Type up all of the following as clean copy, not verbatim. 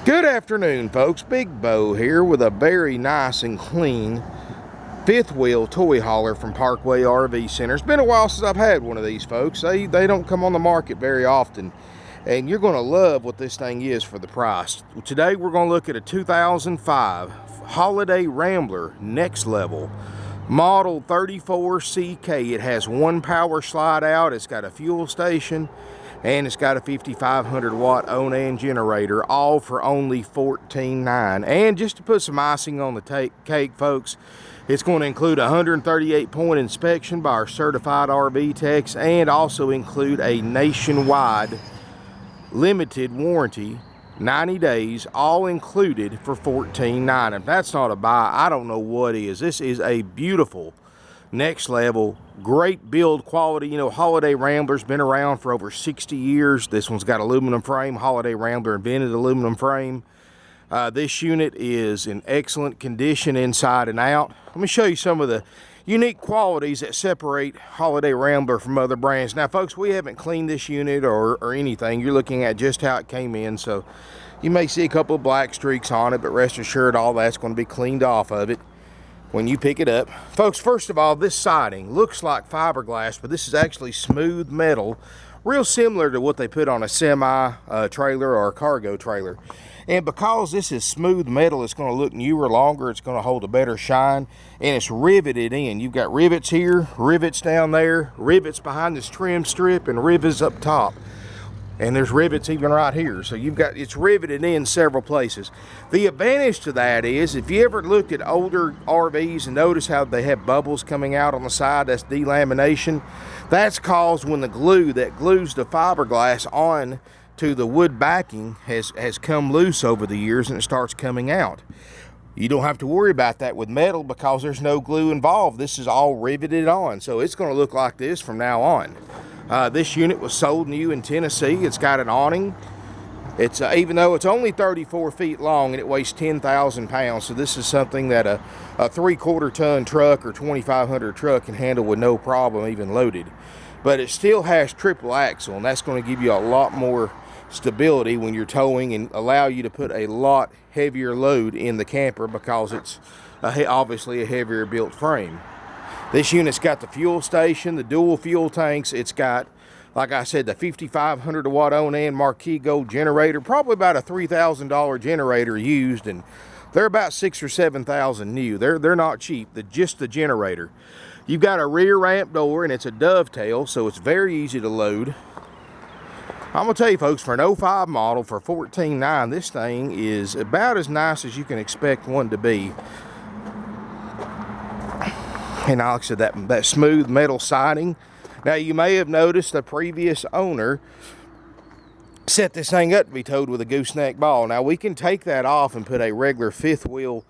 Good afternoon, folks. Big Bo here with a very nice and clean fifth wheel toy hauler from Parkway RV Center. It's been a while since I've had one of these, folks. They don't come on the market very often, and you're going to love what this thing is for the price. Today we're going to look at a 2005 Holiday Rambler Next Level Model 34CK. It has one power slide out, it's got a fuel station, and it's got a 5,500 watt Onan generator, all for only $14,900. And just to put some icing on the cake, folks, it's going to include a 138-point inspection by our certified RV techs, and also include a nationwide limited warranty, 90 days, all included for $14,900. If that's not a buy, I don't know what is. This is a beautiful Next Level, great build quality. You know, Holiday Rambler's been around for over 60 years. This one's got aluminum frame. Holiday Rambler invented aluminum frame. This unit is in excellent condition inside and out. Let me show you some of the unique qualities that separate Holiday Rambler from other brands. Now, folks, we haven't cleaned this unit or anything. You're looking at just how it came in, so you may see a couple of black streaks on it, but rest assured all that's going to be cleaned off of it when you pick it up. Folks, first of all, this siding looks like fiberglass, but this is actually smooth metal, real similar to what they put on a semi trailer or a cargo trailer. And because this is smooth metal, it's going to look newer, longer, it's going to hold a better shine, and it's riveted in. You've got rivets here, rivets down there, rivets behind this trim strip, and rivets up top. And there's rivets even right here. So you've got, it's riveted in several places. The advantage to that is, if you ever looked at older RVs and notice how they have bubbles coming out on the side, that's delamination. That's caused when the glue that glues the fiberglass on to the wood backing has come loose over the years, and it starts coming out. You don't have to worry about that with metal because there's no glue involved. This is all riveted on. So it's going to look like this from now on. This unit was sold new in Tennessee. It's got an awning. It's even though it's only 34 feet long and it weighs 10,000 pounds, so this is something that a 3/4 ton truck or 2,500 truck can handle with no problem, even loaded. But it still has triple axle, and that's going to give you a lot more stability when you're towing and allow you to put a lot heavier load in the camper because it's obviously a heavier built frame. This unit's got the fuel station, the dual fuel tanks. It's got, like I said, the 5,500 watt Onan Marquis gold generator, probably about a $3,000 generator used, and they're about $6,000 or $7,000 new. They're not cheap. Just the generator. You've got a rear ramp door, and it's a dovetail, so it's very easy to load. I'm gonna tell you, folks, for an 05 model for $14,900, this thing is about as nice as you can expect one to be. And like I said, that smooth metal siding. Now, you may have noticed the previous owner set this thing up to be towed with a gooseneck ball. Now, we can take that off and put a regular fifth wheel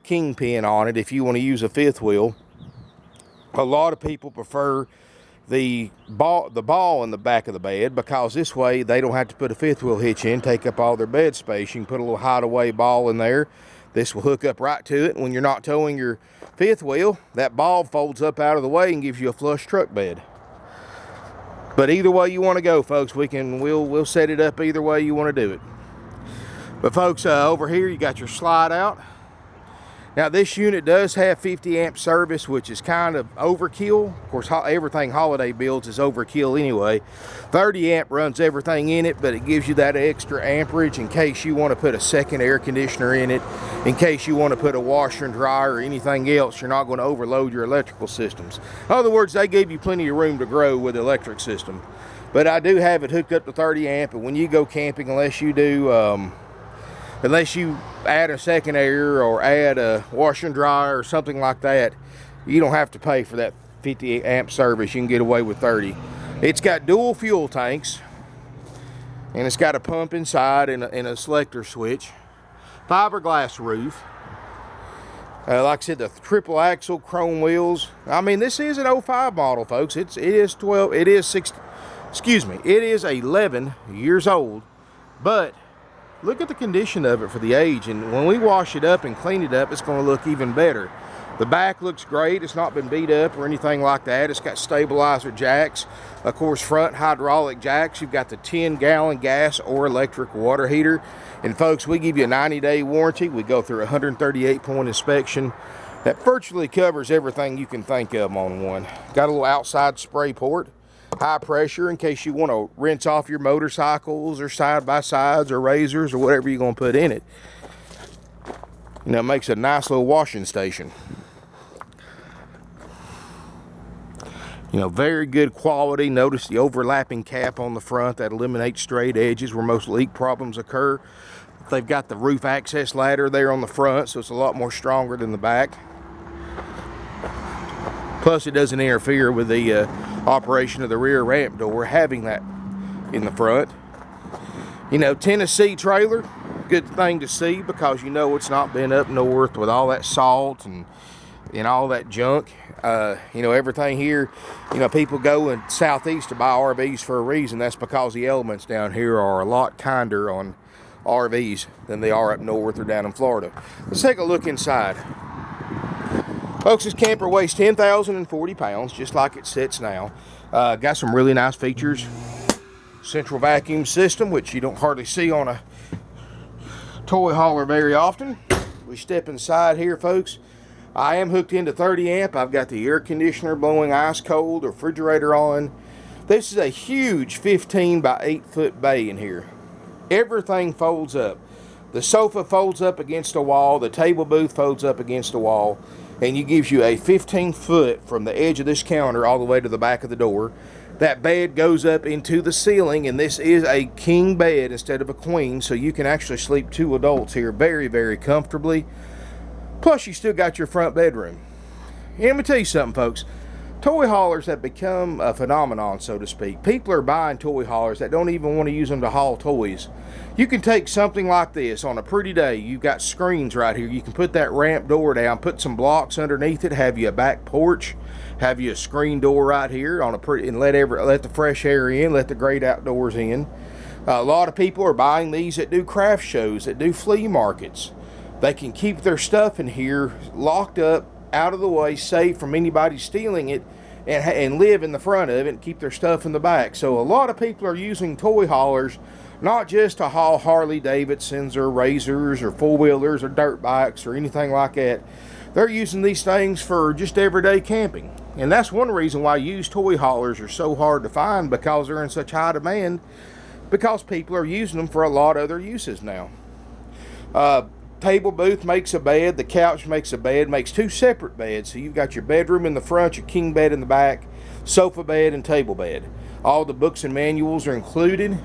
kingpin on it if you want to use a fifth wheel. A lot of people prefer the ball in the back of the bed because this way they don't have to put a fifth wheel hitch in, take up all their bed space. You can put a little hideaway ball in there. This will hook up right to it. When you're not towing your fifth wheel, that ball folds up out of the way and gives you a flush truck bed. But either way you want to go, folks, we'll set it up either way you want to do it. But folks, over here you got your slide out. Now, this unit does have 50 amp service, which is kind of overkill. Of course, everything Holiday builds is overkill anyway. 30 amp runs everything in it, but it gives you that extra amperage in case you want to put a second air conditioner in it, in case you want to put a washer and dryer or anything else. You're not going to overload your electrical systems. In other words, they gave you plenty of room to grow with the electric system. But I do have it hooked up to 30 amp, and when you go camping, unless you add a second air or add a washer and dryer or something like that, you don't have to pay for that 50 amp service. You can get away with 30. It's got dual fuel tanks, and it's got a pump inside and a selector switch. Fiberglass roof. Like I said, the triple axle chrome wheels. I mean, this is an 05 model, folks. It is 11 years old, but look at the condition of it for the age, and when we wash it up and clean it up, it's going to look even better. The back looks great. It's not been beat up or anything like that. It's got stabilizer jacks. Of course, front hydraulic jacks. You've got the 10-gallon gas or electric water heater. And folks, we give you a 90-day warranty. We go through a 138-point inspection that virtually covers everything you can think of on one. Got a little outside spray port, high pressure in case you want to rinse off your motorcycles or side-by-sides or razors or whatever you're going to put in it. You know, it makes a nice little washing station. You know, very good quality. Notice the overlapping cap on the front that eliminates straight edges where most leak problems occur. They've got the roof access ladder there on the front, so it's a lot more stronger than the back. Plus, it doesn't interfere with the operation of the rear ramp door, having that in the front. You know, Tennessee trailer, good thing to see because you know it's not been up north with all that salt and all that junk. You know, everything here, you know, people go in southeast to buy RVs for a reason. That's because the elements down here are a lot kinder on RVs than they are up north or down in Florida. Let's take a look inside. Folks, this camper weighs 10,040 pounds, just like it sits now. Got some really nice features. Central vacuum system, which you don't hardly see on a toy hauler very often. We step inside here, folks. I am hooked into 30 amp. I've got the air conditioner blowing ice cold, refrigerator on. This is a huge 15 by 8 foot bay in here. Everything folds up. The sofa folds up against the wall. The table booth folds up against the wall. And it gives you a 15 foot from the edge of this counter all the way to the back of the door. That bed goes up into the ceiling, and this is a king bed instead of a queen, so you can actually sleep 2 adults here very, very comfortably. Plus, you still got your front bedroom. And let me tell you something, folks. Toy haulers have become a phenomenon, so to speak. People are buying toy haulers that don't even want to use them to haul toys. You can take something like this on a pretty day. You've got screens right here. You can put that ramp door down, put some blocks underneath it, have you a back porch, have you a screen door right here on a pretty, and let the fresh air in, let the great outdoors in. A lot of people are buying these that do craft shows, that do flea markets. They can keep their stuff in here locked up, out of the way, safe from anybody stealing it, and live in the front of it and keep their stuff in the back. So a lot of people are using toy haulers not just to haul Harley Davidsons or Razors or four-wheelers or dirt bikes or anything like that. They're using these things for just everyday camping. And that's one reason why used toy haulers are so hard to find, because they're in such high demand, because people are using them for a lot of other uses now. Table booth makes a bed, the couch makes a bed, makes 2 separate beds. So you've got your bedroom in the front, your king bed in the back, sofa bed and table bed. All the books and manuals are included.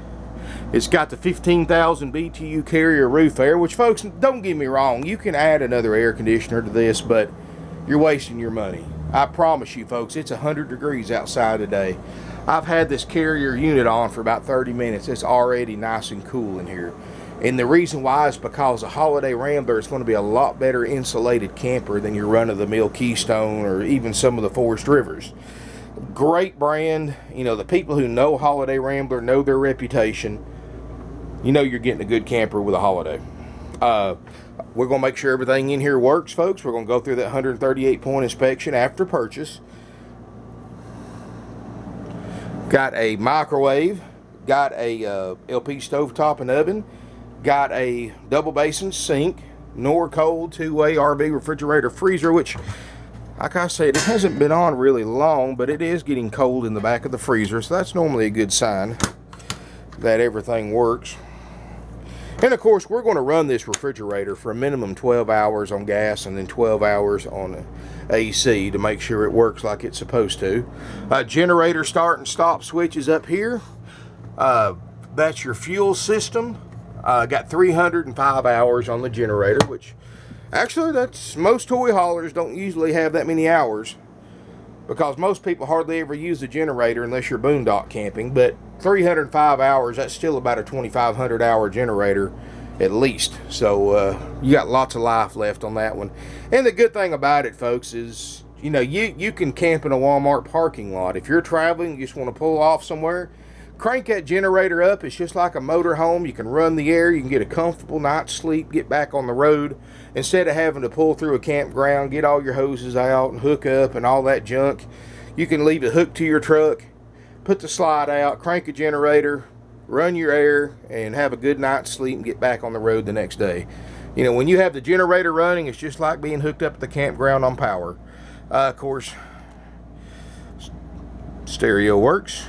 It's got the 15,000 BTU carrier roof air, which, folks, don't get me wrong, you can add another air conditioner to this, but you're wasting your money. I promise you, folks, it's 100 degrees outside today. I've had this carrier unit on for about 30 minutes. It's already nice and cool in here. And the reason why is because a Holiday Rambler is going to be a lot better insulated camper than your run-of-the-mill Keystone or even some of the Forest Rivers. Great brand. You know, the people who know Holiday Rambler know their reputation. You know you're getting a good camper with a Holiday. We're going to make sure everything in here works, folks. We're going to go through that 138-point inspection after purchase. Got a microwave. Got a LP stovetop and oven. Got a double basin sink, Norcold 2-way RV refrigerator freezer, which, like I said, it hasn't been on really long, but it is getting cold in the back of the freezer, so that's normally a good sign that everything works. And of course, we're going to run this refrigerator for a minimum 12 hours on gas and then 12 hours on AC to make sure it works like it's supposed to. Generator start and stop switches up here. That's your fuel system. Got 305 hours on the generator, which actually most toy haulers don't usually have that many hours, because most people hardly ever use the generator unless you're boondock camping. But 305 hours, that's still about a 2,500 hour generator at least. So you got lots of life left on that one. And the good thing about it, folks, is you know you can camp in a Walmart parking lot. If you're traveling, you just want to pull off somewhere, Crank that generator up. It's just like a motor home. You can run the air. You can get a comfortable night's sleep, get back on the road. Instead of having to pull through a campground, get all your hoses out and hook up and all that junk, you can leave it hooked to your truck, put the slide out, crank a generator, run your air, and have a good night's sleep and get back on the road the next day. You know, when you have the generator running, it's just like being hooked up at the campground on power. Of course, stereo works.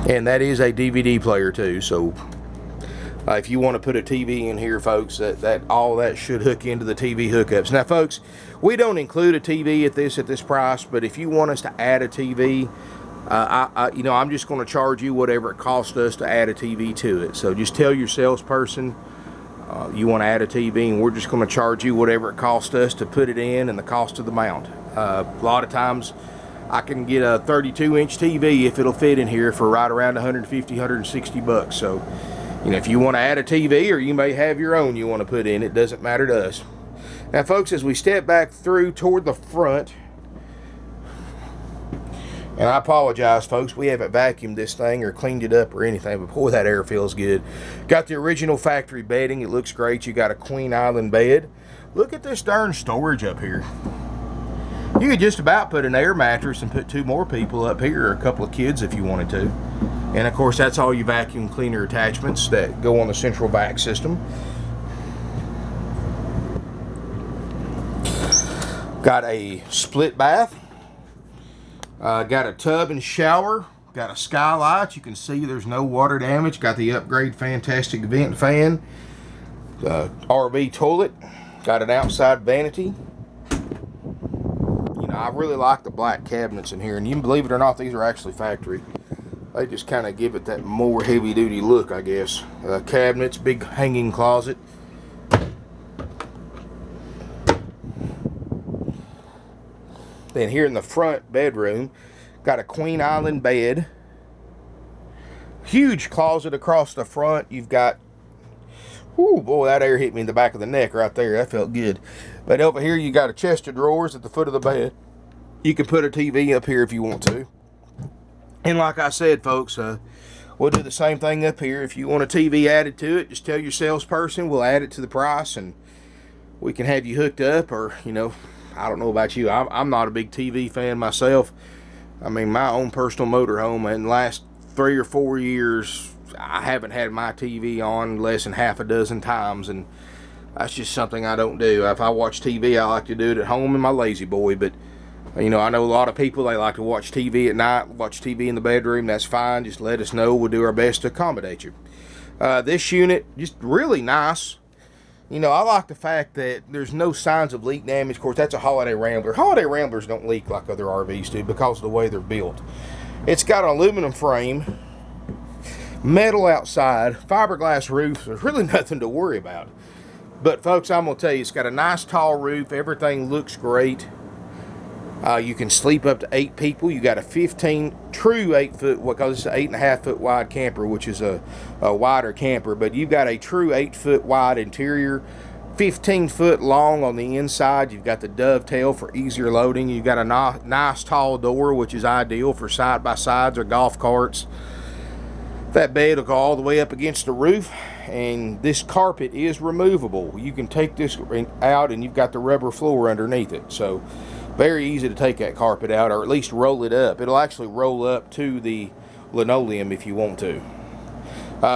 And that is a DVD player too, so if you want to put a TV in here, folks, all that should hook into the TV hookups. Now, folks, we don't include a TV at this price, but if you want us to add a TV, you know, I'm just going to charge you whatever it costs us to add a TV to it. So just tell your salesperson you want to add a TV, and we're just going to charge you whatever it costs us to put it in and the cost of the mount. A lot of times I can get a 32-inch TV if it'll fit in here for right around 150, 160 bucks. So, you know, if you want to add a TV, or you may have your own you want to put in, it doesn't matter to us. Now, folks, as we step back through toward the front, and I apologize, folks, we haven't vacuumed this thing or cleaned it up or anything, but boy, that air feels good. Got the original factory bedding. It looks great. You got a queen island bed. Look at this darn storage up here. You could just about put an air mattress and put 2 more people up here, or a couple of kids if you wanted to. And of course, that's all your vacuum cleaner attachments that go on the central vac system. Got a split bath. Got a tub and shower. Got a skylight. You can see there's no water damage. Got the upgrade fantastic vent fan. RV toilet. Got an outside vanity. I really like the black cabinets in here, and you can believe it or not, these are actually factory. They just kind of give it that more heavy-duty look, I guess. Cabinets, big hanging closet. Then here in the front bedroom, got a queen island bed. Huge closet across the front. You've got, whoo, boy, that air hit me in the back of the neck right there. That felt good. But over here, you got a chest of drawers at the foot of the bed. You can put a TV up here if you want to. And like I said, folks, we'll do the same thing up here. If you want a TV added to it, just tell your salesperson. We'll add it to the price, and we can have you hooked up. Or, you know, I don't know about you. I'm not a big TV fan myself. I mean, my own personal motorhome, in the last 3 or 4 years, I haven't had my TV on less than half a dozen times, and that's just something I don't do. If I watch TV, I like to do it at home in my lazy boy. But, you know, I know a lot of people, they like to watch TV at night, watch TV in the bedroom. That's fine. Just let us know. We'll do our best to accommodate you. This unit, just really nice. You know, I like the fact that there's no signs of leak damage. Of course, that's a Holiday Rambler. Holiday Ramblers don't leak like other RVs do because of the way they're built. It's got an aluminum frame, metal outside, fiberglass roof. There's really nothing to worry about. But, folks, I'm going to tell you, it's got a nice tall roof. Everything looks great. You can sleep up to 8 people. You got a 15 true 8-foot, because it's an 8.5-foot wide camper, which is a wider camper. But you've got a true 8-foot wide interior, 15-foot long on the inside. You've got the dovetail for easier loading. You've got a nice tall door, which is ideal for side-by-sides or golf carts. That bed will go all the way up against the roof, and this carpet is removable. You can take this out, and you've got the rubber floor underneath it. So very easy to take that carpet out, or at least roll it up. It'll actually roll up to the linoleum if you want to.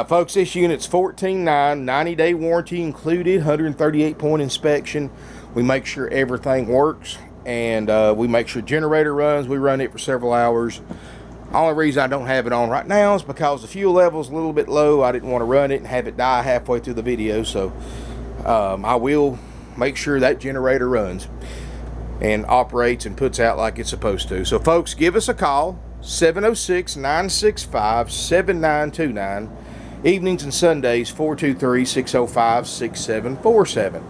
Folks, this unit's $14,900, 90-day warranty included, 138-point inspection. We make sure everything works, and we make sure generator runs. We run it for several hours. Only reason I don't have it on right now is because the fuel level's a little bit low. I didn't want to run it and have it die halfway through the video, so I will make sure that generator runs and operates and puts out like it's supposed to. So, folks, give us a call, 706-965-7929. Evenings and Sundays, 423-605-6747.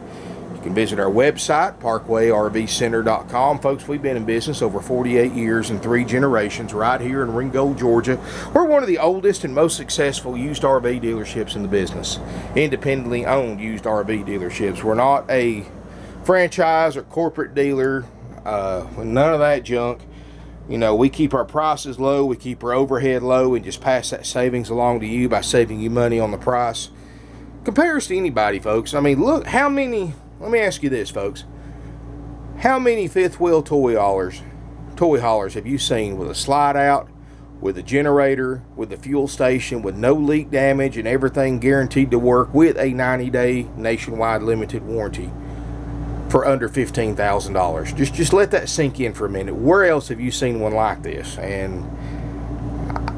You can visit our website, parkwayrvcenter.com. Folks, we've been in business over 48 years and 3 generations right here in Ringgold, Georgia. We're one of the oldest and most successful used RV dealerships in the business. Independently owned used RV dealerships. We're not a franchise or corporate dealer. None of that junk. You know, we keep our prices low, we keep our overhead low, and just pass that savings along to you by saving you money on the price. Compares to anybody, folks. I mean, look, how many, let me ask you this, folks. How many fifth wheel toy haulers have you seen with a slide out, with a generator, with a fuel station, with no leak damage and everything guaranteed to work with a 90-day nationwide limited warranty for under $15,000? Just let that sink in for a minute. Where else have you seen one like this? And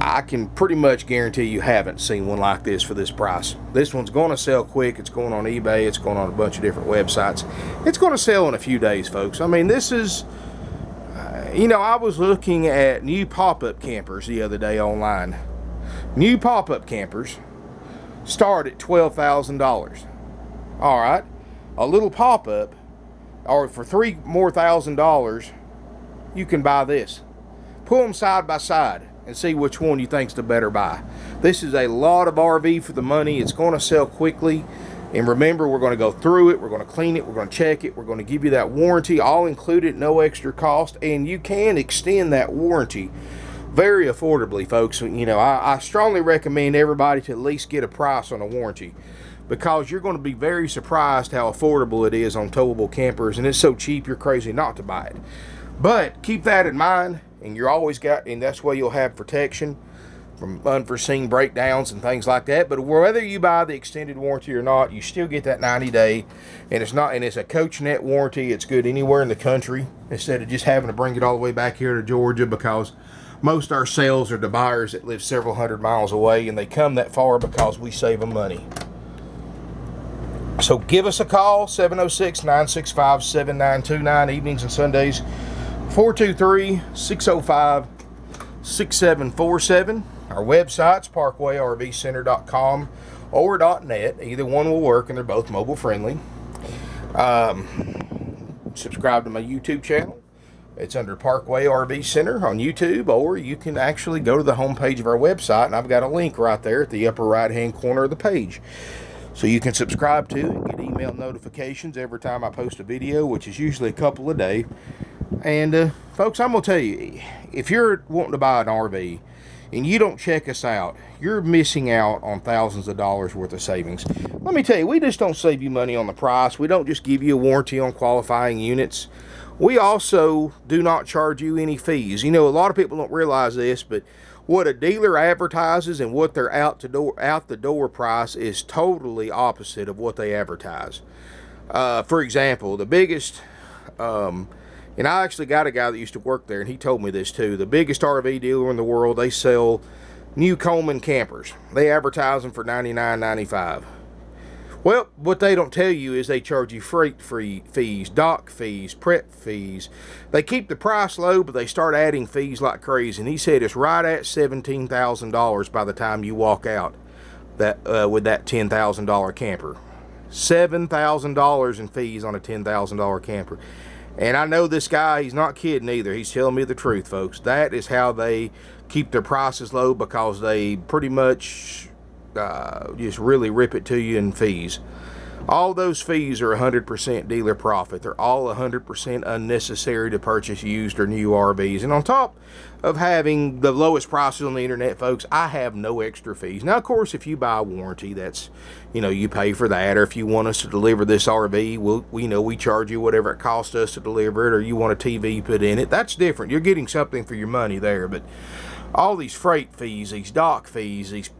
I can pretty much guarantee you haven't seen one like this for this price. This one's going to sell quick. It's going on eBay. It's going on a bunch of different websites. It's going to sell in a few days, folks. I mean, this is, you know, I was looking at new pop-up campers the other day online. New pop-up campers start at $12,000. All right, a little pop-up, or for $3,000 more, you can buy this. Pull them side by side and see which one you think's the better buy. This is a lot of RV for the money. It's going to sell quickly. And remember, we're going to go through it, we're going to clean it, we're going to check it, we're going to give you that warranty, all included, no extra cost, and you can extend that warranty very affordably, folks. You know, I strongly recommend everybody to at least get a price on a warranty, because you're going to be very surprised how affordable it is on towable campers, and it's so cheap you're crazy not to buy it. But keep that in mind, and you're always and that's why you'll have protection from unforeseen breakdowns and things like that. But whether you buy the extended warranty or not, you still get that 90-day, and it's a Coach Net warranty. It's good anywhere in the country, instead of just having to bring it all the way back here to Georgia, because most of our sales are to buyers that live several hundred miles away, and they come that far because we save them money. So give us a call, 706-965-7929, evenings and Sundays, 423-605-6747. Our website's parkwayrvcenter.com or .net. Either one will work, and they're both mobile friendly. Subscribe to my YouTube channel. It's under Parkway RV Center on YouTube, or you can actually go to the homepage of our website, and I've got a link right there at the upper right-hand corner of the page. So you can subscribe to and get email notifications every time I post a video, which is usually a couple a day. And folks, I'm going to tell you, if you're wanting to buy an RV and you don't check us out, you're missing out on thousands of dollars worth of savings. Let me tell you, we just don't save you money on the price. We don't just give you a warranty on qualifying units. We also do not charge you any fees. You know, a lot of people don't realize this, but what a dealer advertises and what their out the door price is totally opposite of what they advertise. For example, the biggest, and I actually got a guy that used to work there, and he told me this too. The biggest RV dealer in the world, they sell new Coleman campers. They advertise them for $99.95. Well, what they don't tell you is they charge you freight fees, dock fees, prep fees. They keep the price low, but they start adding fees like crazy. And he said it's right at $17,000 by the time you walk out with that $10,000 camper. $7,000 in fees on a $10,000 camper. And I know this guy, he's not kidding either. He's telling me the truth, folks. That is how they keep their prices low, because they pretty much just really rip it to you in fees. All those fees are 100% dealer profit. They're all 100% unnecessary to purchase used or new RVs. And on top of having the lowest prices on the internet, folks, I have no extra fees. Now, of course, if you buy a warranty, that's, you know, you pay for that. Or if you want us to deliver this RV, we charge you whatever it costs us to deliver it, or you want a TV put in it. That's different. You're getting something for your money there. But all these freight fees, these dock fees, these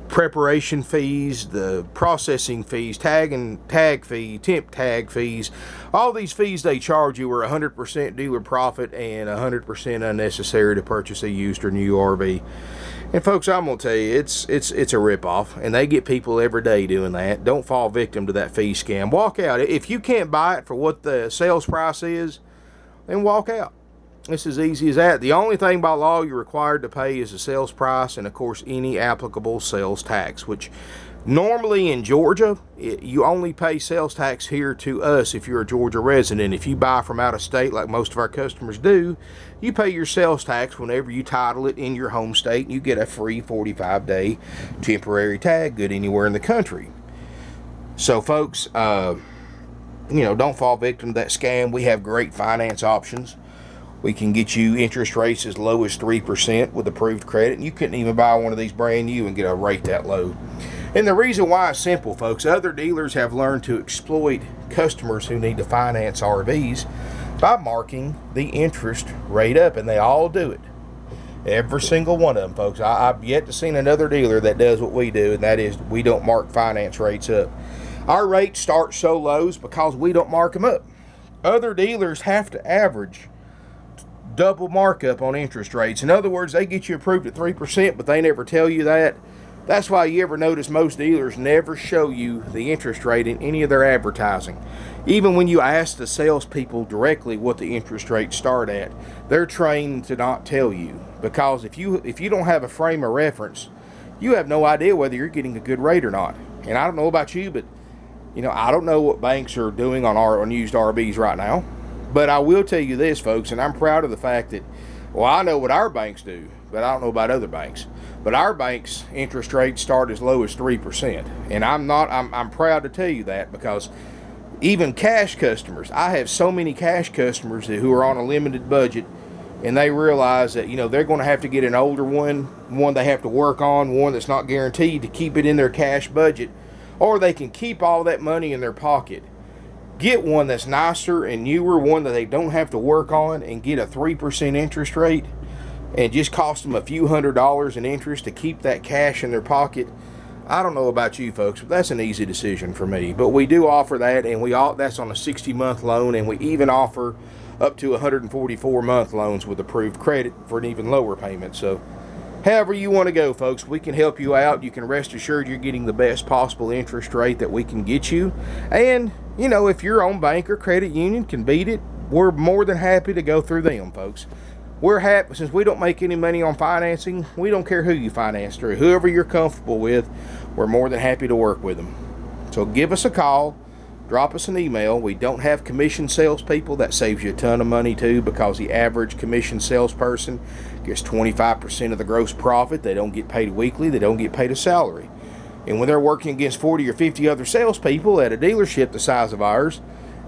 preparation fees, the processing fees, tag fee, temp tag fees, all these fees they charge you are 100% dealer profit and 100% unnecessary to purchase a used or new RV. And folks, I'm gonna tell you, it's a ripoff, and they get people every day doing that. Don't fall victim to that fee scam. Walk out. If you can't buy it for what the sales price is, then walk out. It's as easy as that. The only thing by law you're required to pay is the sales price, and of course any applicable sales tax, which normally in Georgia, you only pay sales tax here to us if you're a Georgia resident. If you buy from out of state, like most of our customers do, you pay your sales tax whenever you title it in your home state, and you get a free 45-day temporary tag good anywhere in the country. So folks, don't fall victim to that scam. We have great finance options. We can get you interest rates as low as 3% with approved credit. And you couldn't even buy one of these brand new and get a rate that low. And the reason why is simple, folks. Other dealers have learned to exploit customers who need to finance RVs by marking the interest rate up, and they all do it. Every single one of them, folks. I've yet to seen another dealer that does what we do, and that is we don't mark finance rates up. Our rates start so low because we don't mark them up. Other dealers have to average double markup on interest rates. In other words, they get you approved at 3%, but they never tell you that. That's why you ever notice most dealers never show you the interest rate in any of their advertising. Even when you ask the salespeople directly what the interest rates start at, they're trained to not tell you. Because if you don't have a frame of reference, you have no idea whether you're getting a good rate or not. And I don't know about you, but I don't know what banks are doing on used RVs right now. But I will tell you this, folks, and I'm proud of the fact that, I know what our banks do, but I don't know about other banks. But our bank's interest rates start as low as 3%. And I'm proud to tell you that, because even cash customers, I have so many cash customers who are on a limited budget, and they realize that, they're going to have to get an older one they have to work on, one that's not guaranteed, to keep it in their cash budget, or they can keep all that money in their pocket. Get one that's nicer and newer, one that they don't have to work on, and get a 3% interest rate, and just cost them a few $100s in interest to keep that cash in their pocket. I don't know about you folks, but that's an easy decision for me. But we do offer that, and that's on a 60-month loan, and we even offer up to 144-month loans with approved credit for an even lower payment. So however you want to go, folks, we can help you out. You can rest assured you're getting the best possible interest rate that we can get you. And if your own bank or credit union can beat it, we're more than happy to go through them, folks. We're happy, since we don't make any money on financing, we don't care who you finance through. Whoever you're comfortable with, we're more than happy to work with them. So give us a call, drop us an email. We don't have commission salespeople. That saves you a ton of money too, because the average commission salesperson gets 25% of the gross profit. They don't get paid weekly. They don't get paid a salary. And when they're working against 40 or 50 other salespeople at a dealership the size of ours,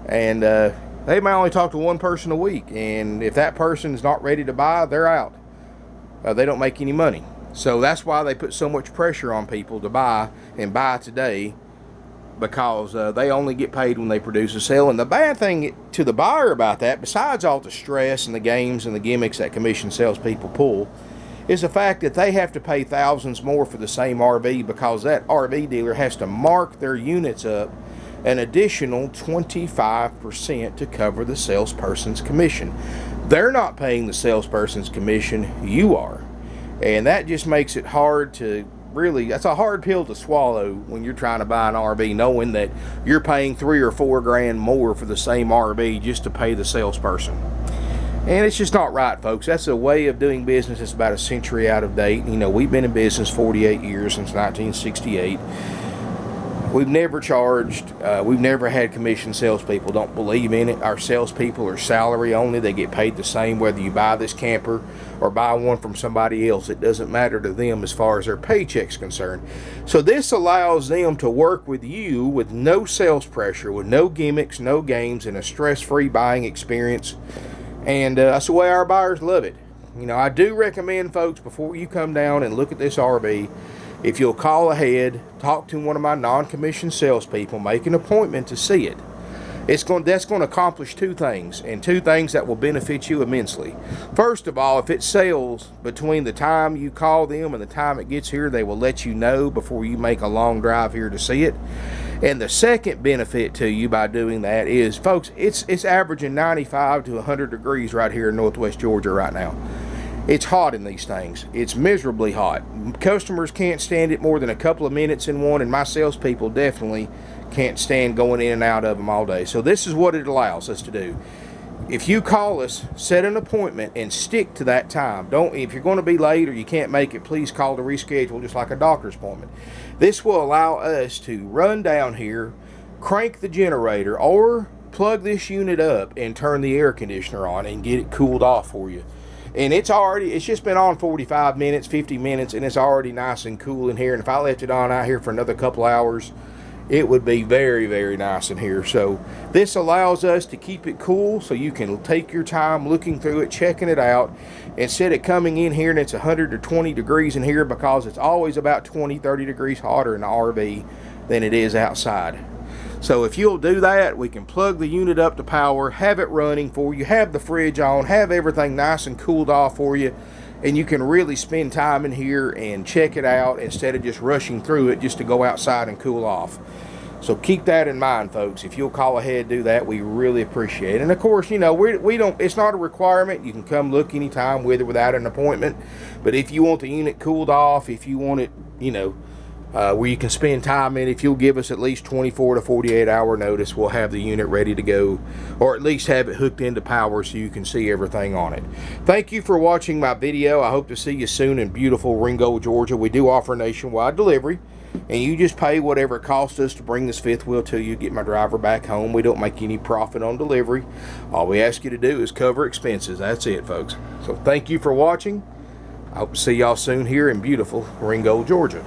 and they might only talk to one person a week, and if that person is not ready to buy, they're out. They don't make any money. So that's why they put so much pressure on people to buy, and buy today, because they only get paid when they produce a sale. And the bad thing to the buyer about that, besides all the stress and the games and the gimmicks that commission salespeople pull, is the fact that they have to pay thousands more for the same RV, because that RV dealer has to mark their units up an additional 25% to cover the salesperson's commission. They're not paying the salesperson's commission, you are. And that just makes it hard to that's a hard pill to swallow when you're trying to buy an RV, knowing that you're paying $3 or $4 grand more for the same RV just to pay the salesperson. And it's just not right, folks. That's a way of doing business that's about a century out of date. We've been in business 48 years, since 1968. We've never charged, we've never had commission salespeople. Don't believe in it. Our salespeople are salary only. They get paid the same whether you buy this camper or buy one from somebody else. It doesn't matter to them as far as their paycheck's concerned. So this allows them to work with you with no sales pressure, with no gimmicks, no games, and a stress-free buying experience. And that's the way our buyers love it. I do recommend, folks, before you come down and look at this RV, if you'll call ahead, talk to one of my non-commissioned salespeople, make an appointment to see it. That's going to accomplish two things, and two things that will benefit you immensely. First of all, if it sells between the time you call them and the time it gets here, they will let you know before you make a long drive here to see it. And the second benefit to you by doing that is, folks, it's averaging 95 to 100 degrees right here in Northwest Georgia right now. It's hot in these things. It's miserably hot. Customers can't stand it more than a couple of minutes in one, and my salespeople definitely can't stand going in and out of them all day. So this is what it allows us to do. If you call us, set an appointment, and stick to that time. If you're going to be late or you can't make it, please call to reschedule, just like a doctor's appointment. This will allow us to run down here, crank the generator, or plug this unit up and turn the air conditioner on and get it cooled off for you. And it's just been on 45 minutes, 50 minutes, and it's already nice and cool in here. And if I left it on out here for another couple hours, it would be very, very nice in here. So this allows us to keep it cool, so you can take your time looking through it, checking it out, instead of coming in here and it's 120 degrees in here, because it's always about 20-30 degrees hotter in the RV than it is outside. So if you'll do that, we can plug the unit up to power, have it running for you, have the fridge on, have everything nice and cooled off for you, and you can really spend time in here and check it out instead of just rushing through it just to go outside and cool off. So keep that in mind, folks. If you'll call ahead and do that, we really appreciate it. And of course, you know, we don't, it's not a requirement. You can come look anytime with or without an appointment. But if you want the unit cooled off, if you want it, you know, where you can spend time in, if you'll give us at least 24 to 48 hour notice, we'll have the unit ready to go, or at least have it hooked into power so you can see everything on it. Thank you for watching my video. I hope to see you soon in beautiful Ringgold, Georgia. We do offer nationwide delivery, and you just pay whatever it costs us to bring this fifth wheel to you, get my driver back home. We don't make any profit on delivery. All we ask you to do is cover expenses. That's it, folks. So thank you for watching. I hope to see y'all soon here in beautiful Ringgold, Georgia.